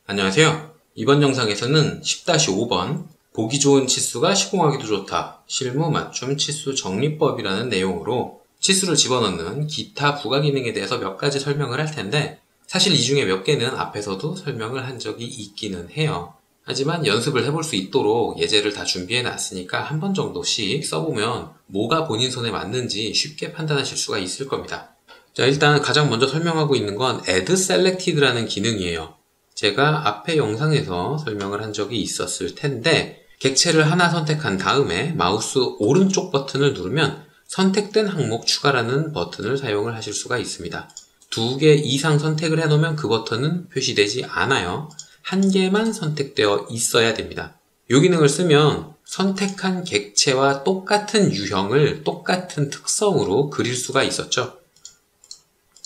안녕하세요. 이번 영상에서는 10-5번 보기 좋은 치수가 시공하기도 좋다. 실무 맞춤 치수 정리법이라는 내용으로 치수를 집어넣는 기타 부가 기능에 대해서 몇 가지 설명을 할 텐데, 사실 이 중에 몇 개는 앞에서도 설명을 한 적이 있기는 해요. 하지만 연습을 해볼 수 있도록 예제를 다 준비해 놨으니까 한 번 정도씩 써보면 뭐가 본인 손에 맞는지 쉽게 판단하실 수가 있을 겁니다. 자, 일단 가장 먼저 설명하고 있는 건 Add Selected라는 기능이에요. 제가 앞에 영상에서 설명을 한 적이 있었을 텐데, 객체를 하나 선택한 다음에 마우스 오른쪽 버튼을 누르면 선택된 항목 추가라는 버튼을 사용을 하실 수가 있습니다. 2개 이상 선택을 해놓으면 그 버튼은 표시되지 않아요. 1개만 선택되어 있어야 됩니다. 이 기능을 쓰면 선택한 객체와 똑같은 유형을 똑같은 특성으로 그릴 수가 있었죠.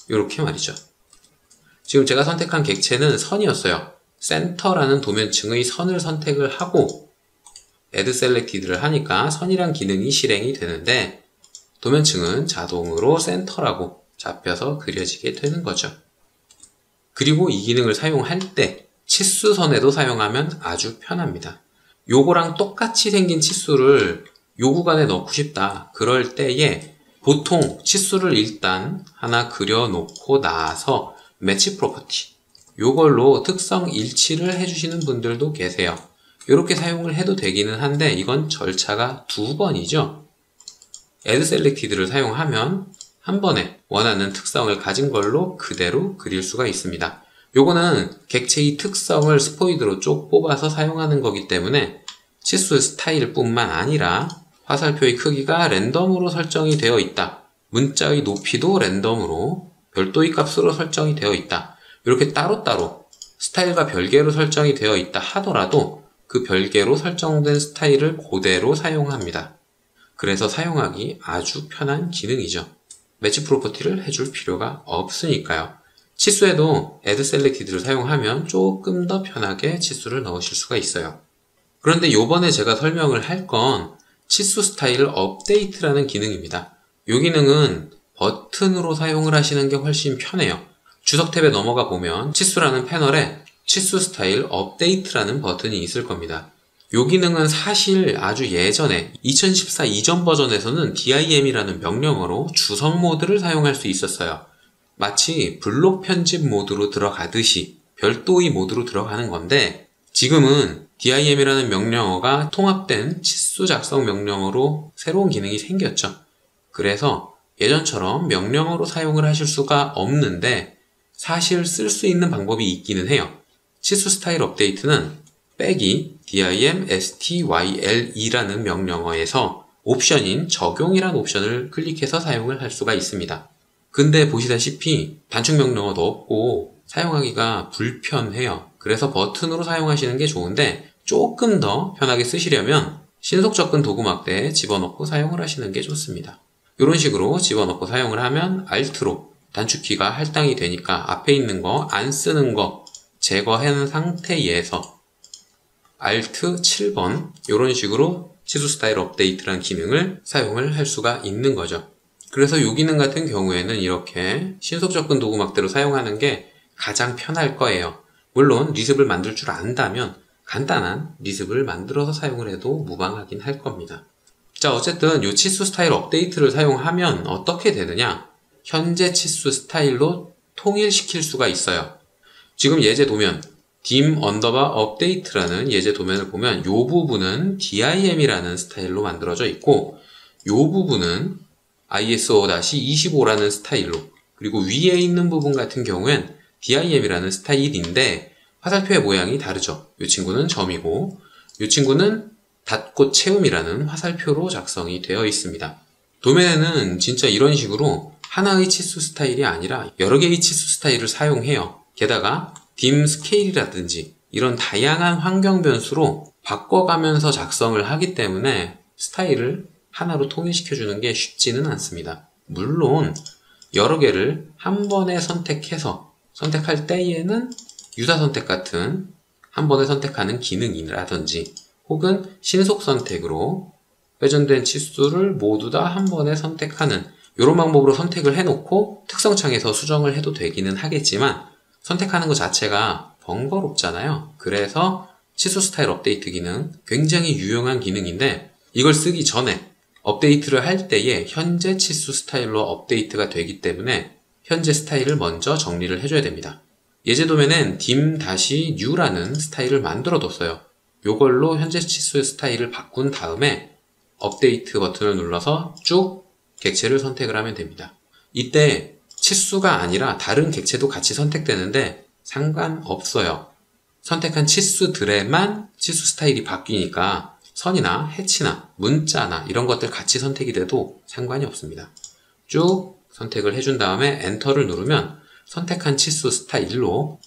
이렇게 말이죠. 지금 제가 선택한 객체는 선이었어요. 센터라는 도면층의 선을 선택을 하고 Add Selected를 하니까 선이란 기능이 실행이 되는데, 도면층은 자동으로 센터라고 잡혀서 그려지게 되는 거죠. 그리고 이 기능을 사용할 때 치수선에도 사용하면 아주 편합니다. 요거랑 똑같이 생긴 치수를 요 구간에 넣고 싶다. 그럴 때에 보통 치수를 일단 하나 그려놓고 나서 매치 프로퍼티, 요걸로 특성 일치를 해주시는 분들도 계세요. 이렇게 사용을 해도 되기는 한데 이건 절차가 2번이죠. Add Selected를 사용하면 한 번에 원하는 특성을 가진 걸로 그대로 그릴 수가 있습니다. 요거는 객체의 특성을 스포이드로 쭉 뽑아서 사용하는 거기 때문에 치수 스타일 뿐만 아니라 화살표의 크기가 랜덤으로 설정이 되어 있다, 문자의 높이도 랜덤으로 별도의 값으로 설정이 되어 있다, 이렇게 따로따로 스타일과 별개로 설정이 되어 있다 하더라도 그 별개로 설정된 스타일을 그대로 사용합니다. 그래서 사용하기 아주 편한 기능이죠. 매치 프로퍼티를 해줄 필요가 없으니까요. 치수에도 Add Selected를 사용하면 조금 더 편하게 치수를 넣으실 수가 있어요. 그런데 요번에 제가 설명을 할 건 치수 스타일 업데이트라는 기능입니다. 이 기능은 버튼으로 사용을 하시는 게 훨씬 편해요. 주석 탭에 넘어가 보면 치수라는 패널에 치수 스타일 업데이트라는 버튼이 있을 겁니다. 이 기능은 사실 아주 예전에 2014 이전 버전에서는 DIM이라는 명령어로 주석 모드를 사용할 수 있었어요. 마치 블록 편집 모드로 들어가듯이 별도의 모드로 들어가는 건데, 지금은 DIM이라는 명령어가 통합된 치수 작성 명령어로 새로운 기능이 생겼죠. 그래서 예전처럼 명령어로 사용을 하실 수가 없는데 사실 쓸 수 있는 방법이 있기는 해요. 치수 스타일 업데이트는 빼기 dim style라는 명령어에서 옵션인 적용이라는 옵션을 클릭해서 사용을 할 수가 있습니다. 근데 보시다시피 단축 명령어도 없고 사용하기가 불편해요. 그래서 버튼으로 사용하시는 게 좋은데, 조금 더 편하게 쓰시려면 신속 접근 도구 막대에 집어넣고 사용을 하시는 게 좋습니다. 이런 식으로 집어넣고 사용을 하면 Alt로 단축키가 할당이 되니까 앞에 있는 거 안 쓰는 거 제거한 상태에서 Alt 7번 이런 식으로 치수 스타일 업데이트라는 기능을 사용을 할 수가 있는 거죠. 그래서 이 기능 같은 경우에는 이렇게 신속 접근 도구 막대로 사용하는 게 가장 편할 거예요. 물론 리습을 만들 줄 안다면 간단한 리습을 만들어서 사용을 해도 무방하긴 할 겁니다. 자, 어쨌든 이 치수 스타일 업데이트를 사용하면 어떻게 되느냐? 현재 치수 스타일로 통일시킬 수가 있어요. 지금 예제 도면 dim update라는 예제 도면을 보면 이 부분은 dim이라는 스타일로 만들어져 있고, 이 부분은 ISO-25라는 스타일로, 그리고 위에 있는 부분 같은 경우엔 dim이라는 스타일인데 화살표의 모양이 다르죠. 이 친구는 점이고 이 친구는 닫고 채움이라는 화살표로 작성이 되어 있습니다. 도면에는 진짜 이런 식으로 하나의 치수 스타일이 아니라 여러 개의 치수 스타일을 사용해요. 게다가 dim 스케일이라든지 이런 다양한 환경 변수로 바꿔가면서 작성을 하기 때문에 스타일을 하나로 통일시켜주는 게 쉽지는 않습니다. 물론 여러 개를 한 번에 선택해서 선택할 때에는 유사 선택 같은 한 번에 선택하는 기능이라든지 혹은 신속 선택으로 회전된 치수를 모두 다 한 번에 선택하는 이런 방법으로 선택을 해놓고 특성창에서 수정을 해도 되기는 하겠지만, 선택하는 것 자체가 번거롭잖아요. 그래서 치수 스타일 업데이트 기능 굉장히 유용한 기능인데 이걸 쓰기 전에 업데이트를 할 때에 현재 치수 스타일로 업데이트가 되기 때문에 현재 스타일을 먼저 정리를 해줘야 됩니다. 예제 도면엔 dim-new라는 스타일을 만들어 뒀어요. 이걸로 현재 치수 스타일을 바꾼 다음에 업데이트 버튼을 눌러서 쭉 객체를 선택을 하면 됩니다. 이때 치수가 아니라 다른 객체도 같이 선택되는데 상관없어요. 선택한 치수들에만 치수 스타일이 바뀌니까 선이나 해치나 문자나 이런 것들 같이 선택이 돼도 상관이 없습니다. 쭉 선택을 해준 다음에 엔터를 누르면 선택한 치수 스타일로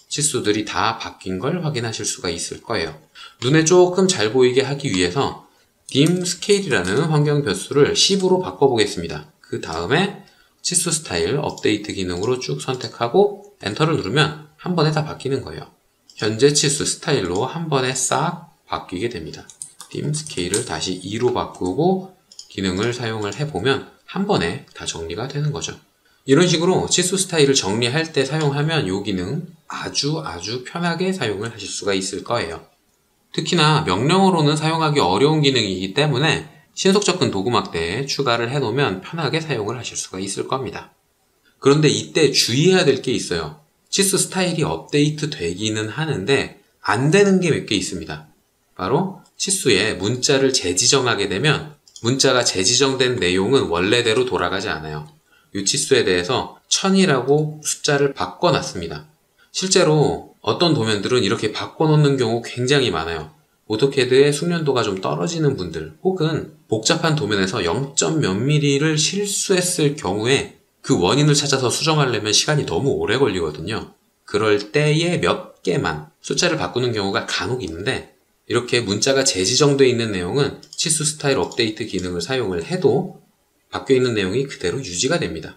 치수들이 다 바뀐 걸 확인하실 수가 있을 거예요. 눈에 조금 잘 보이게 하기 위해서 dim scale이라는 환경 변수를 10으로 바꿔보겠습니다. 그 다음에 치수 스타일 업데이트 기능으로 쭉 선택하고 엔터를 누르면 한 번에 다 바뀌는 거예요. 현재 치수 스타일로 한 번에 싹 바뀌게 됩니다. dim scale을 다시 2로 바꾸고 기능을 사용을 해보면 한 번에 다 정리가 되는 거죠. 이런 식으로 치수 스타일을 정리할 때 사용하면 이 기능 아주 편하게 사용을 하실 수가 있을 거예요. 특히나 명령어로는 사용하기 어려운 기능이기 때문에 신속 접근 도구막대에 추가를 해놓으면 편하게 사용을 하실 수가 있을 겁니다. 그런데 이때 주의해야 될 게 있어요. 치수 스타일이 업데이트 되기는 하는데 안 되는 게 몇 개 있습니다. 바로 치수에 문자를 재지정하게 되면 문자가 재지정된 내용은 원래대로 돌아가지 않아요. 이 치수에 대해서 1000이라고 숫자를 바꿔놨습니다. 실제로 어떤 도면들은 이렇게 바꿔놓는 경우 굉장히 많아요. 오토캐드의 숙련도가 좀 떨어지는 분들 혹은 복잡한 도면에서 0. 몇 mm를 실수했을 경우에 그 원인을 찾아서 수정하려면 시간이 너무 오래 걸리거든요. 그럴 때에 몇 개만 숫자를 바꾸는 경우가 간혹 있는데 이렇게 문자가 재지정되어 있는 내용은 치수 스타일 업데이트 기능을 사용을 해도 바뀌어있는 내용이 그대로 유지가 됩니다.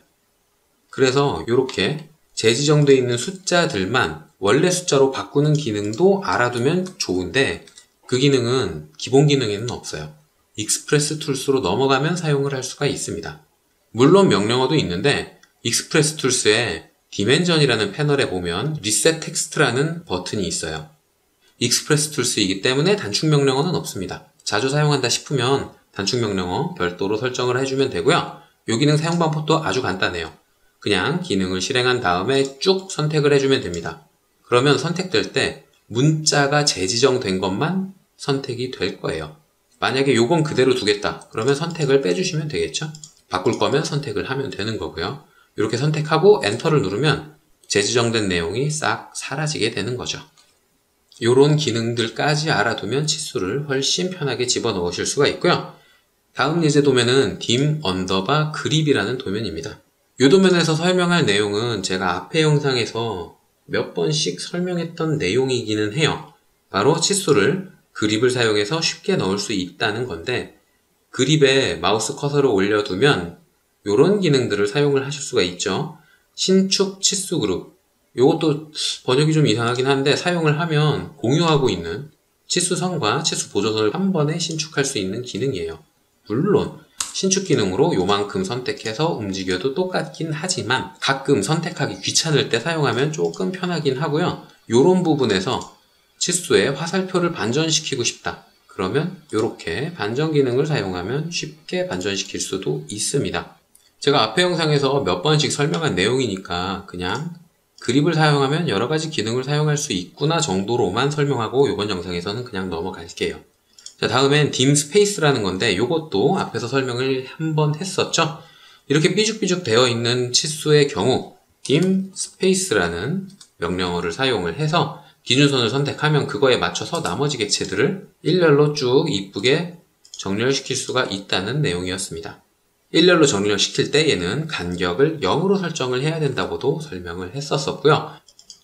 그래서 이렇게 재지정되어 있는 숫자들만 원래 숫자로 바꾸는 기능도 알아두면 좋은데 그 기능은 기본 기능에는 없어요. 익스프레스 툴스로 넘어가면 사용을 할 수가 있습니다. 물론 명령어도 있는데 익스프레스 툴스에 디멘전이라는 패널에 보면 리셋 텍스트라는 버튼이 있어요. 익스프레스 툴스이기 때문에 단축 명령어는 없습니다. 자주 사용한다 싶으면 단축 명령어 별도로 설정을 해주면 되고요. 이 기능 사용 방법도 아주 간단해요. 그냥 기능을 실행한 다음에 쭉 선택을 해주면 됩니다. 그러면 선택될 때 문자가 재지정된 것만 선택이 될 거예요. 만약에 요건 그대로 두겠다 그러면 선택을 빼주시면 되겠죠. 바꿀 거면 선택을 하면 되는 거고요. 이렇게 선택하고 엔터를 누르면 재지정된 내용이 싹 사라지게 되는 거죠. 이런 기능들까지 알아두면 치수를 훨씬 편하게 집어넣으실 수가 있고요. 다음 예제 도면은 dim_grip이라는 도면입니다. 이 도면에서 설명할 내용은 제가 앞에 영상에서 몇 번씩 설명했던 내용이기는 해요. 바로 치수를 그립을 사용해서 쉽게 넣을 수 있다는 건데 그립에 마우스 커서를 올려두면 이런 기능들을 사용을 하실 수가 있죠. 신축 치수 그룹, 이것도 번역이 좀 이상하긴 한데 사용을 하면 공유하고 있는 치수선과 치수 보조선을 한 번에 신축할 수 있는 기능이에요. 물론 신축 기능으로 요만큼 선택해서 움직여도 똑같긴 하지만 가끔 선택하기 귀찮을 때 사용하면 조금 편하긴 하고요. 이런 부분에서 치수에 화살표를 반전시키고 싶다. 그러면 이렇게 반전 기능을 사용하면 쉽게 반전시킬 수도 있습니다. 제가 앞에 영상에서 몇 번씩 설명한 내용이니까 그냥 그립을 사용하면 여러 가지 기능을 사용할 수 있구나 정도로만 설명하고 이번 영상에서는 그냥 넘어갈게요. 자, 다음엔 dim space라는 건데 이것도 앞에서 설명을 한번 했었죠. 이렇게 삐죽삐죽 되어 있는 치수의 경우 dim space라는 명령어를 사용을 해서 기준선을 선택하면 그거에 맞춰서 나머지 객체들을 일렬로 쭉 이쁘게 정렬시킬 수가 있다는 내용이었습니다. 일렬로 정렬시킬 때에는 간격을 0으로 설정을 해야 된다고도 설명을 했었고요.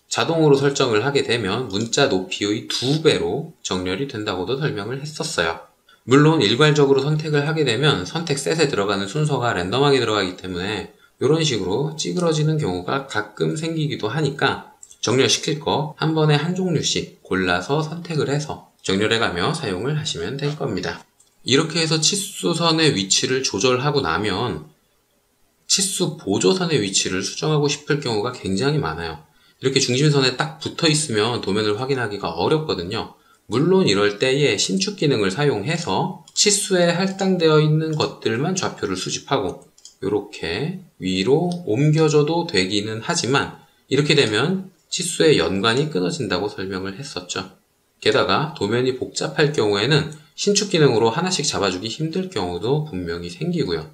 자동으로 설정을 하게 되면 문자 높이의 2배로 정렬이 된다고도 설명을 했었어요. 물론 일괄적으로 선택을 하게 되면 선택 셋에 들어가는 순서가 랜덤하게 들어가기 때문에 이런 식으로 찌그러지는 경우가 가끔 생기기도 하니까 정렬시킬 거 한 번에 한 종류씩 골라서 선택을 해서 정렬해가며 사용을 하시면 될 겁니다. 이렇게 해서 치수선의 위치를 조절하고 나면 치수 보조선의 위치를 수정하고 싶을 경우가 굉장히 많아요. 이렇게 중심선에 딱 붙어 있으면 도면을 확인하기가 어렵거든요. 물론 이럴 때에 신축 기능을 사용해서 치수에 할당되어 있는 것들만 좌표를 수집하고 이렇게 위로 옮겨줘도 되기는 하지만 이렇게 되면 치수의 연관이 끊어진다고 설명을 했었죠. 게다가 도면이 복잡할 경우에는 신축 기능으로 하나씩 잡아주기 힘들 경우도 분명히 생기고요.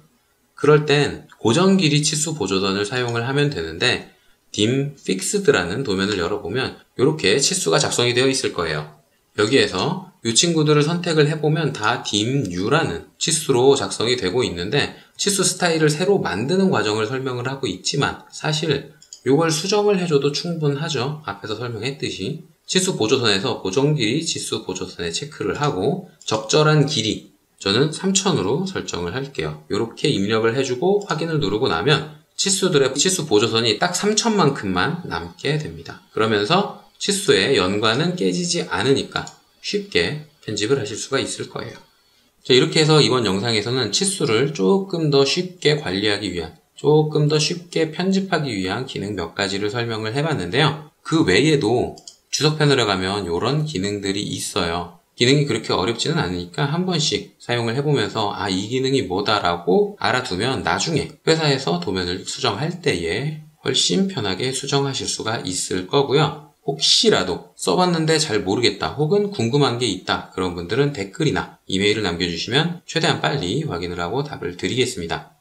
그럴 땐 고정 길이 치수 보조선을 사용을 하면 되는데 dim fixed라는 도면을 열어보면 이렇게 치수가 작성이 되어 있을 거예요. 여기에서 이 친구들을 선택을 해보면 다 dimU라는 치수로 작성이 되고 있는데 치수 스타일을 새로 만드는 과정을 설명을 하고 있지만 사실 이걸 수정을 해줘도 충분하죠. 앞에서 설명했듯이 치수 보조선에서 고정 길이 치수 보조선에 체크를 하고 적절한 길이 저는 3000으로 설정을 할게요. 이렇게 입력을 해주고 확인을 누르고 나면 치수들의 치수 보조선이 딱 3000만큼만 남게 됩니다. 그러면서 치수의 연관은 깨지지 않으니까 쉽게 편집을 하실 수가 있을 거예요. 자, 이렇게 해서 이번 영상에서는 치수를 조금 더 쉽게 관리하기 위한, 조금 더 쉽게 편집하기 위한 기능 몇 가지를 설명을 해봤는데요. 그 외에도 주석 패널에 가면 이런 기능들이 있어요. 기능이 그렇게 어렵지는 않으니까 한 번씩 사용을 해보면서 이 기능이 뭐다라고 알아두면 나중에 회사에서 도면을 수정할 때에 훨씬 편하게 수정하실 수가 있을 거고요. 혹시라도 써봤는데 잘 모르겠다 혹은 궁금한 게 있다 그런 분들은 댓글이나 이메일을 남겨주시면 최대한 빨리 확인을 하고 답을 드리겠습니다.